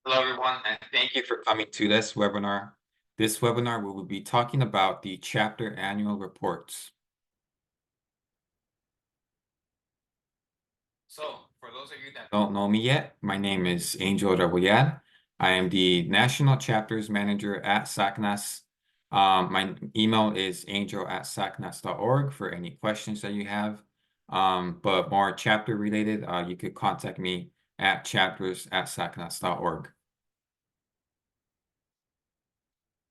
Hello, everyone, and thank you for coming to this webinar. This webinar, we will be talking about the chapter annual reports. So, for those of you that don't know me yet, my name is Angel Rebollar. I am the National Chapters Manager at SACNAS. My email is angel@sacnas.org for any questions that you have. But more chapter related, you could contact me at chapters@sacnas.org.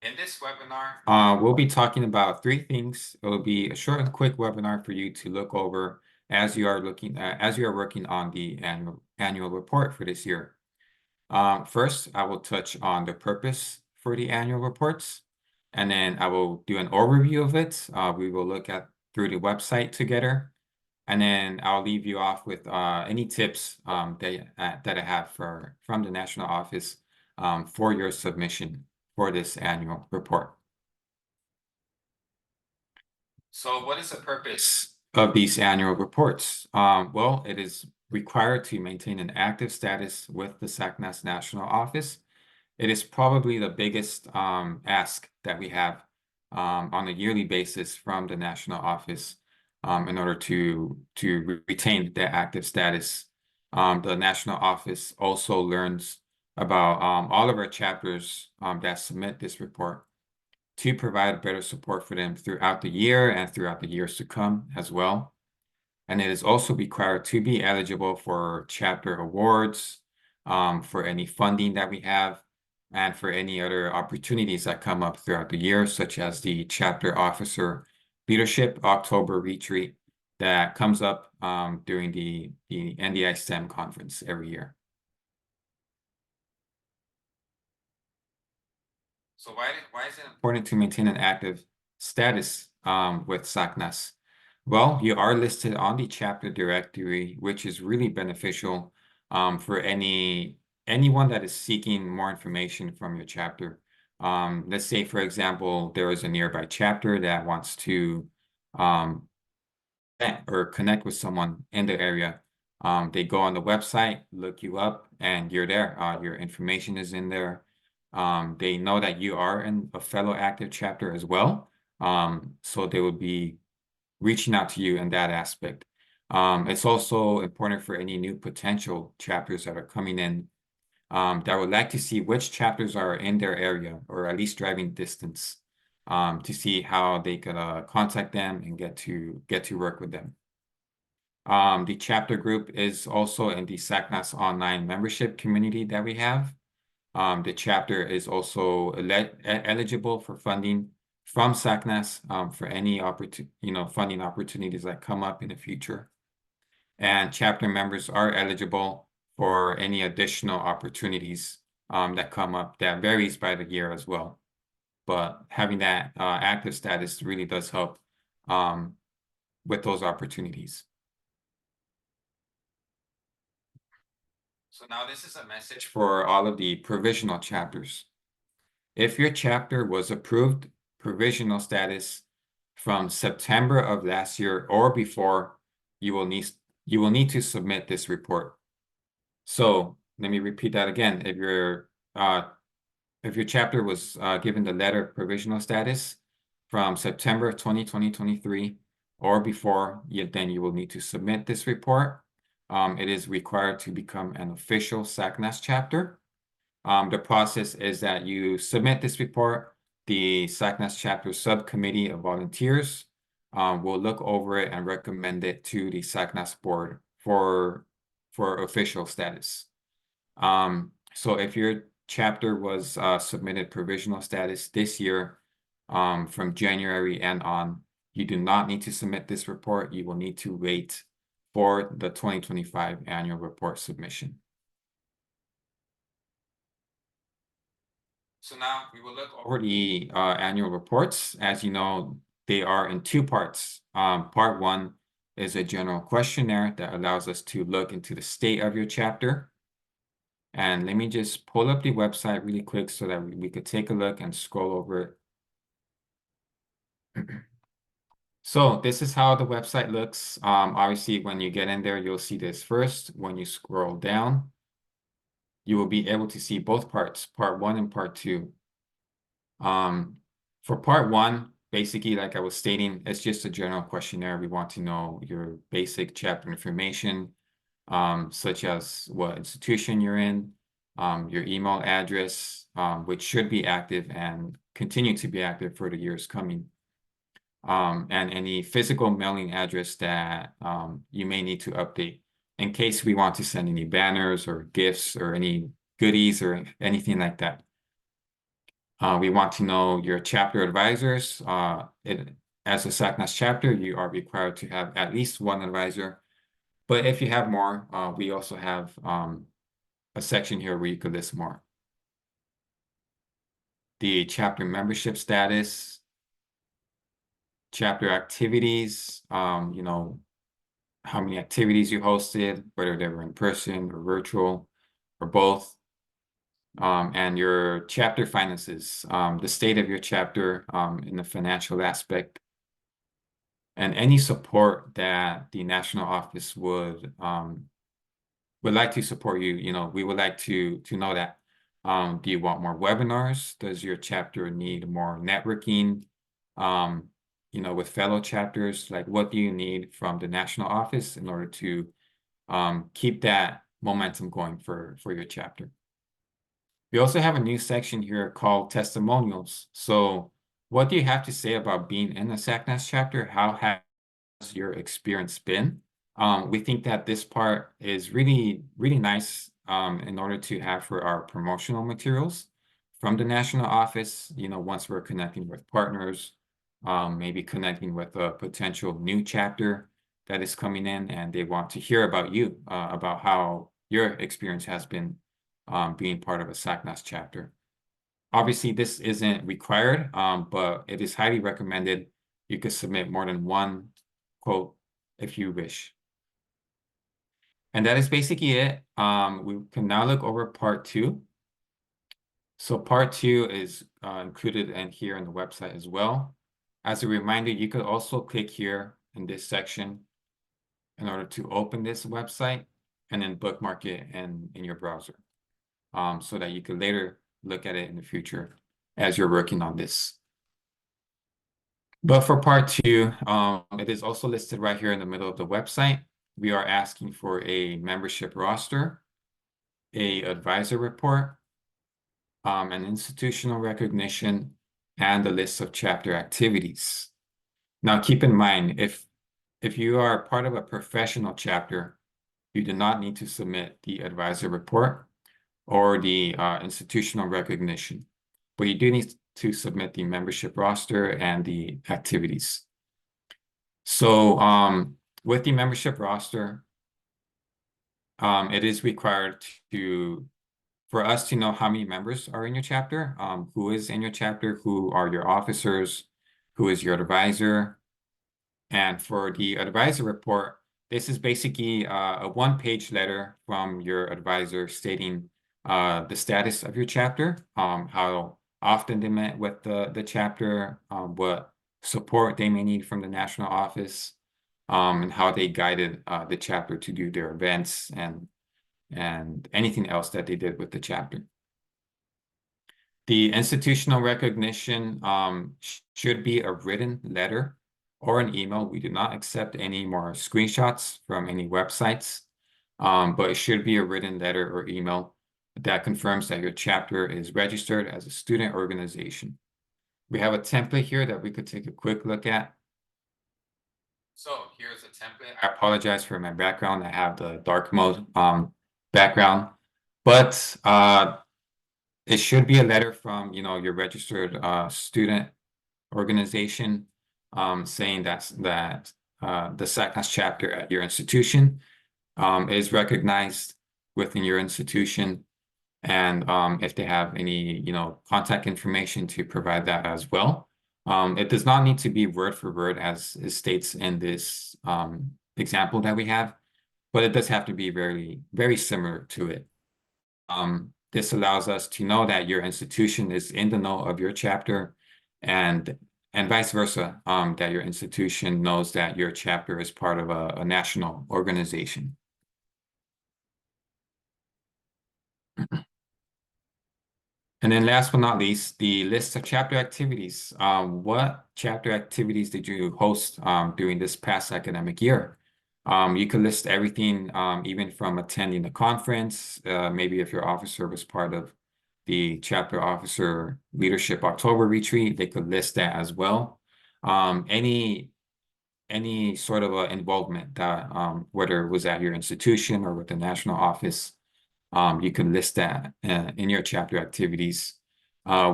In this webinar, we'll be talking about three things. It will be a short and quick webinar for you to look over as you are working on the annual report for this year. First, I will touch on the purpose for the annual reports, and then I will do an overview of it. We will look at through the website together, and then I'll leave you off with any tips that I have from the national office for your submission for this annual report. So what is the purpose of these annual reports? Well, it is required to maintain an active status with the SACNAS National Office. It is probably the biggest ask that we have on a yearly basis from the national office in order to retain the active status. The national office also learns about all of our chapters that submit this report to provide better support for them throughout the year and throughout the years to come as well. And it is also required to be eligible for chapter awards, for any funding that we have, and for any other opportunities that come up throughout the year, such as the Chapter Officer Leadership October Retreat that comes up during the NDI STEM conference every year. So why is it important to maintain an active status with SACNAS? Well, you are listed on the chapter directory, which is really beneficial for anyone that is seeking more information from your chapter. Let's say, for example, there is a nearby chapter that wants to or connect with someone in the area. They go on the website, look you up, and you're there. Your information is in there. They know that you are in a fellow active chapter as well. So they would be reaching out to you in that aspect. It's also important for any new potential chapters that are coming in that would like to see which chapters are in their area or at least driving distance to see how they could contact them and get to work with them. The chapter group is also in the SACNAS online membership community that we have. The chapter is also eligible for funding from SACNAS for any funding opportunities that come up in the future. And chapter members are eligible for any additional opportunities that come up. That varies by the year as well. But having that active status really does help with those opportunities. So now this is a message for all of the provisional chapters. If your chapter was approved provisional status from September of last year or before, you will need to submit this report. So let me repeat that again. If your chapter was given the letter of provisional status from September 2023 or before, then you will need to submit this report. It is required to become an official SACNAS chapter. The process is that you submit this report. The SACNAS chapter subcommittee of volunteers will look over it and recommend it to the SACNAS board for official status. So if your chapter was submitted provisional status this year from January and on, you do not need to submit this report. You will need to wait for the 2025 annual report submission. So now we will look over the annual reports. As you know, they are in two parts. Part one is a general questionnaire that allows us to look into the state of your chapter. And let me just pull up the website really quick so that we could take a look and scroll over it. So this is how the website looks. Obviously, when you get in there, you'll see this first. When you scroll down, you will be able to see both parts, part 1 and part 2. For part 1, basically, like I was stating, it's just a general questionnaire. We want to know your basic chapter information, such as what institution you're in, your email address, which should be active and continue to be active for the years coming, and any physical mailing address that you may need to update in case we want to send any banners or gifts or any goodies or anything like that. We want to know your chapter advisors. As a SACNAS chapter, you are required to have at least one advisor. But if you have more, we also have a section here where you could list more. The chapter membership status, chapter activities, you know, how many activities you hosted, whether they were in person or virtual or both, and your chapter finances, the state of your chapter in the financial aspect, and any support that the national office would like to support you. You know, we would like to know that. Do you want more webinars? Does your chapter need more networking? You know, with fellow chapters, like what do you need from the national office in order to keep that momentum going for your chapter? We also have a new section here called testimonials. So what do you have to say about being in a SACNAS chapter? How has your experience been? We think that this part is really, really nice in order to have for our promotional materials from the national office. You know, once we're connecting with partners, maybe connecting with a potential new chapter that is coming in and they want to hear about you, about how your experience has been being part of a SACNAS chapter. Obviously, this isn't required, but it is highly recommended. You could submit more than one quote if you wish. And that is basically it. We can now look over part 2. So part 2 is included in here on the website as well. As a reminder, you could also click here in this section in order to open this website and then bookmark it in your browser, so that you could later look at it in the future as you're working on this. But for part 2, it is also listed right here in the middle of the website. We are asking for a membership roster, a advisor report, an institutional recognition, and a list of chapter activities. Now, keep in mind, if you are part of a professional chapter, you do not need to submit the advisor report or the institutional recognition, but you do need to submit the membership roster and the activities. So with the membership roster, it is required for us to know how many members are in your chapter, who is in your chapter, who are your officers, who is your advisor. And for the advisor report, this is basically a one-page letter from your advisor stating the status of your chapter, how often they met with the chapter, what support they may need from the national office, and how they guided the chapter to do their events and anything else that they did with the chapter. The institutional recognition should be a written letter or an email. We do not accept any more screenshots from any websites, but it should be a written letter or email that confirms that your chapter is registered as a student organization. We have a template here that we could take a quick look at. So here's a template. I apologize for my background. I have the dark mode background, but it should be a letter from, you know, your registered student organization saying that the SACNAS chapter at your institution is recognized within your institution, and if they have any, you know, contact information to provide that as well. It does not need to be word for word as it states in this example that we have, but it does have to be very, very similar to it. This allows us to know that your institution is in the know of your chapter, and vice versa, that your institution knows that your chapter is part of a national organization. And then last but not least, the list of chapter activities. What chapter activities did you host during this past academic year? You could list everything, even from attending the conference, maybe if your officer was part of the chapter officer leadership October retreat, they could list that as well. Any sort of involvement that whether it was at your institution or with the national office, you can list that in your chapter activities.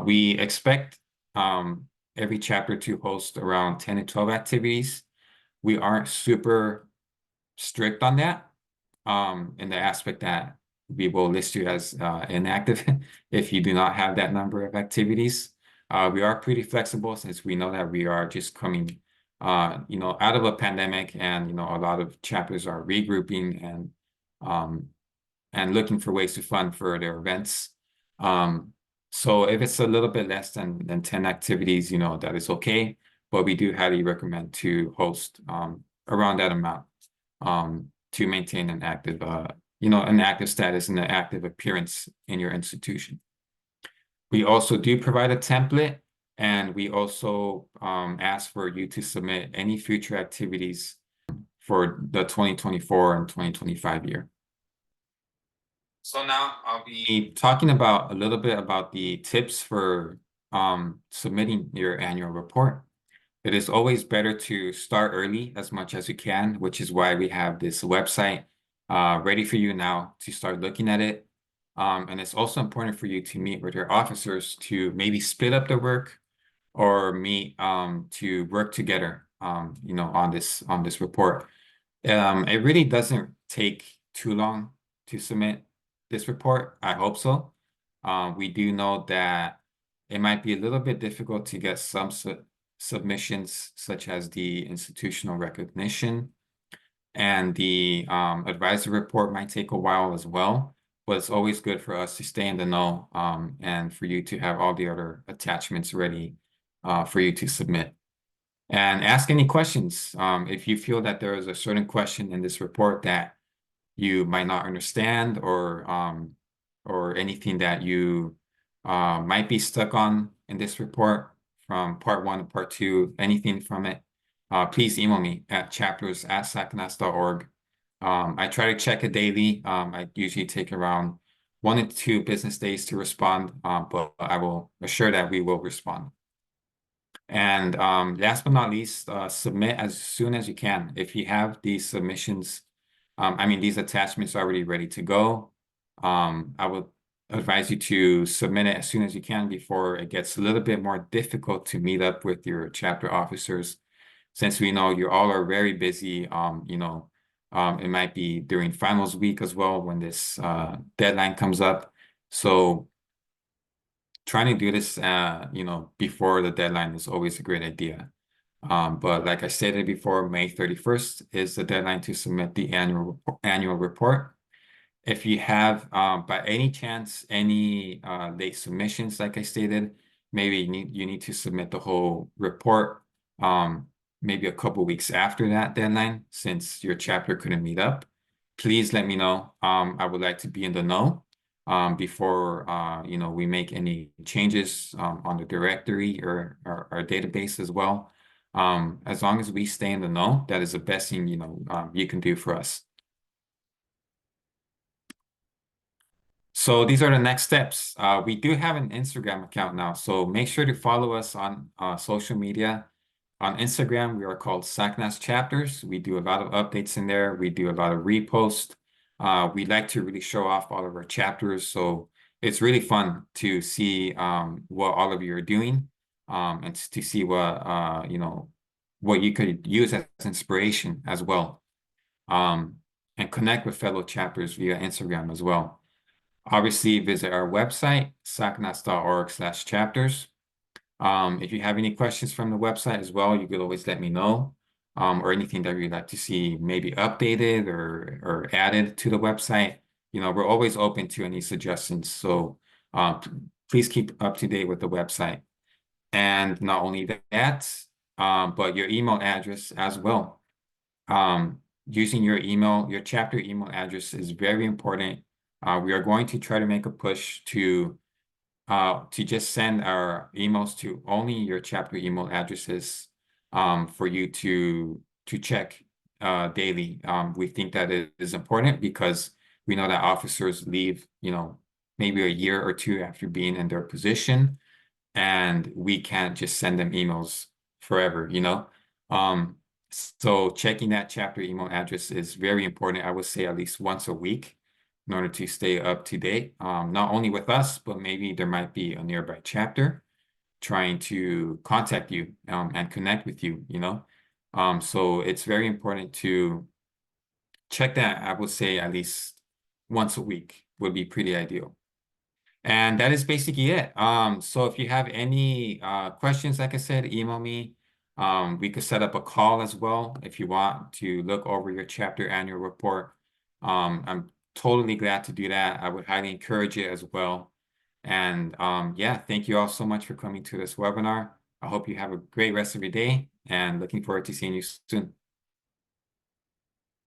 We expect every chapter to host around 10 to 12 activities. We aren't super strict on that in the aspect that we will list you as inactive if you do not have that number of activities. We are pretty flexible since we know that we are just coming out of a pandemic, and a lot of chapters are regrouping and looking for ways to fund for their events. So if it's a little bit less than 10 activities, that is okay, but we do highly recommend to host around that amount to maintain an active status and an active appearance in your institution. We also do provide a template, and we also ask for you to submit any future activities for the 2024 and 2025 year. So now I'll be talking about a little bit about the tips for submitting your annual report. It is always better to start early as much as you can, which is why we have this website ready for you now to start looking at it. And it's also important for you to meet with your officers to maybe split up the work or meet to work together, on this report. It really doesn't take too long to submit this report. I hope so. We do know that it might be a little bit difficult to get some submissions, such as the institutional recognition, and the advisor report might take a while as well. But it's always good for us to stay in the know and for you to have all the other attachments ready for you to submit. And ask any questions. If you feel that there is a certain question in this report that you might not understand, or anything that you might be stuck on in this report from part 1 to part 2, anything from it, please email me at chapters@sacnas.org. I try to check it daily. I usually take around 1 to 2 business days to respond, but I will assure that we will respond. And last but not least, submit as soon as you can. If you have these submissions, these attachments already ready to go, I would advise you to submit it as soon as you can before it gets a little bit more difficult to meet up with your chapter officers, since we know you all are very busy. It might be during finals week as well when this deadline comes up. So trying to do this, before the deadline is always a great idea. But like I stated before, May 31st is the deadline to submit the annual report. If you have, by any chance, any late submissions, like I stated, maybe you need to submit the whole report maybe a couple weeks after that deadline, since your chapter couldn't meet up. Please let me know. I would like to be in the know before we make any changes on the directory or our database as well. As long as we stay in the know, that is the best thing you can do for us. So these are the next steps. We do have an Instagram account now, so make sure to follow us on social media. On Instagram, we are called SACNAS Chapters. We do a lot of updates in there. We do a lot of reposts. We like to really show off all of our chapters, so it's really fun to see what all of you are doing, and to see what what you could use as inspiration as well, and connect with fellow chapters via Instagram as well. Obviously, visit our website, sacnas.org/chapters. If you have any questions from the website as well, you could always let me know, or anything that you'd like to see maybe updated or added to the website. We're always open to any suggestions. So please keep up to date with the website. And not only that, but your email address as well. Using your chapter email address is very important We are going to try to make a push to just send our emails to only your chapter email addresses for you to check daily. We think that it is important because we know that officers leave, maybe a year or two after being in their position, and we can't just send them emails forever, So checking that chapter email address is very important. I would say at least once a week in order to stay up to date, not only with us, but maybe there might be a nearby chapter trying to contact you and connect with you, So it's very important to check that. I would say at least once a week would be pretty ideal. And that is basically it. So if you have any questions, like I said, email me. We could set up a call as well if you want to look over your chapter annual report. I'm totally glad to do that. I would highly encourage it as well. And yeah, thank you all so much for coming to this webinar. I hope you have a great rest of your day and looking forward to seeing you soon.